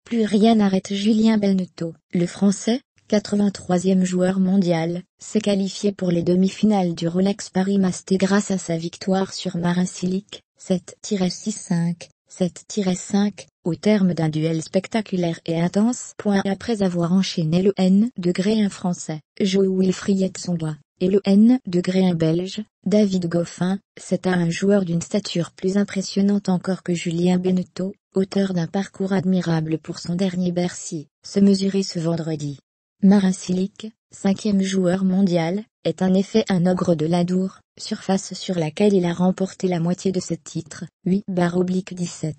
plus rien n'arrête Julien Benneteau. Le Français, 83e joueur mondial, s'est qualifié pour les demi-finales du Rolex Paris Masters grâce à sa victoire sur Marin Cilic, 7-6-5, 7-5, au terme d'un duel spectaculaire et intense. Après avoir enchaîné le N-1 français, Jo-Wilfried Tsonga, et le N-1 belge, David Goffin, c'est à un joueur d'une stature plus impressionnante encore que Julien Benneteau, auteur d'un parcours admirable pour son dernier Bercy, se mesurer ce vendredi. Marin Cilic, 5e joueur mondial, est en effet un ogre de l'Adour, surface sur laquelle il a remporté la moitié de ses titres, 8/17.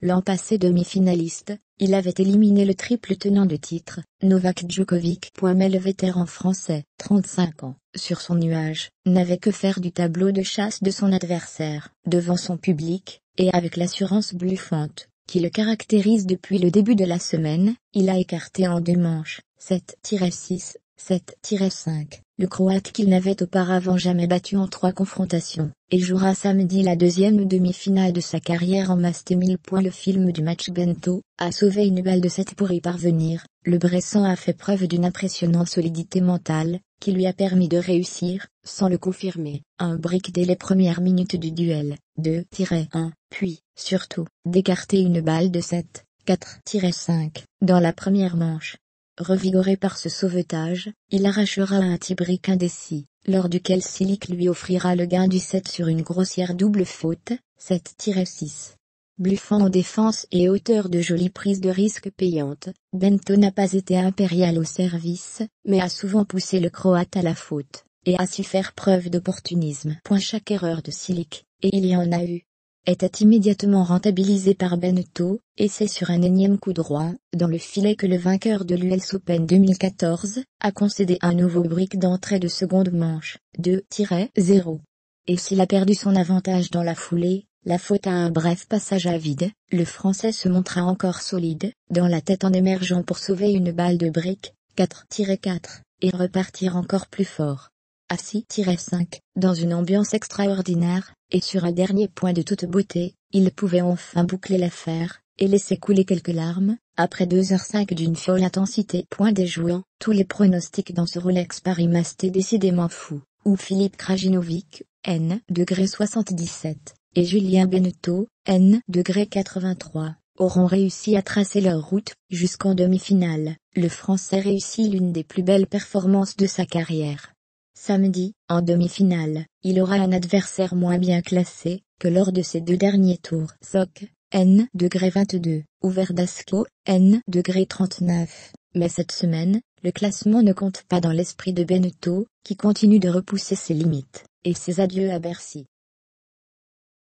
L'an passé demi-finaliste, il avait éliminé le triple tenant de titre, Novak Djokovic. Mais le vétéran français, 35 ans, sur son nuage, n'avait que faire du tableau de chasse de son adversaire, devant son public, et avec l'assurance bluffante qui le caractérise depuis le début de la semaine, il a écarté en 2 manches, 7-6, 7-5, le Croate qu'il n'avait auparavant jamais battu en 3 confrontations, et jouera samedi la 2e demi-finale de sa carrière en Masters 1000. Le film du match Benneteau a sauvé une balle de 7 pour y parvenir. Le Bressan a fait preuve d'une impressionnante solidité mentale, qui lui a permis de réussir, sans le confirmer, un break dès les premières minutes du duel, 2-1, puis, surtout, d'écarter une balle de 7, 4-5, dans la première manche. Revigoré par ce sauvetage, il arrachera un tie-break indécis, lors duquel Cilic lui offrira le gain du 7 sur une grossière double faute, 7-6. Bluffant en défense et auteur de jolies prises de risque payantes, Benneteau n'a pas été impérial au service, mais a souvent poussé le Croate à la faute, et a su faire preuve d'opportunisme. Chaque erreur de Cilic, et il y en a eu, était immédiatement rentabilisée par Benneteau, et c'est sur un énième coup droit, dans le filet que le vainqueur de l'US Open 2014, a concédé un nouveau break d'entrée de seconde manche, 2-0. Et s'il a perdu son avantage dans la foulée, la faute à un bref passage à vide, le Français se montra encore solide, dans la tête en émergeant pour sauver une balle de break, 4-4, et repartir encore plus fort. À 6-5, dans une ambiance extraordinaire, et sur un dernier point de toute beauté, il pouvait enfin boucler l'affaire, et laisser couler quelques larmes, après 2h05 d'une folle intensité. Déjouant tous les pronostics dans ce Rolex Paris Masters décidément fou, où Philippe Krajinovic, N-77, et Julien Benneteau, N-83, auront réussi à tracer leur route, jusqu'en demi-finale, le Français réussit l'une des plus belles performances de sa carrière. Samedi, en demi-finale, il aura un adversaire moins bien classé, que lors de ses 2 derniers tours. Soc, N-22, ou Verdasco, N-39. Mais cette semaine, le classement ne compte pas dans l'esprit de Benneteau, qui continue de repousser ses limites, et ses adieux à Bercy.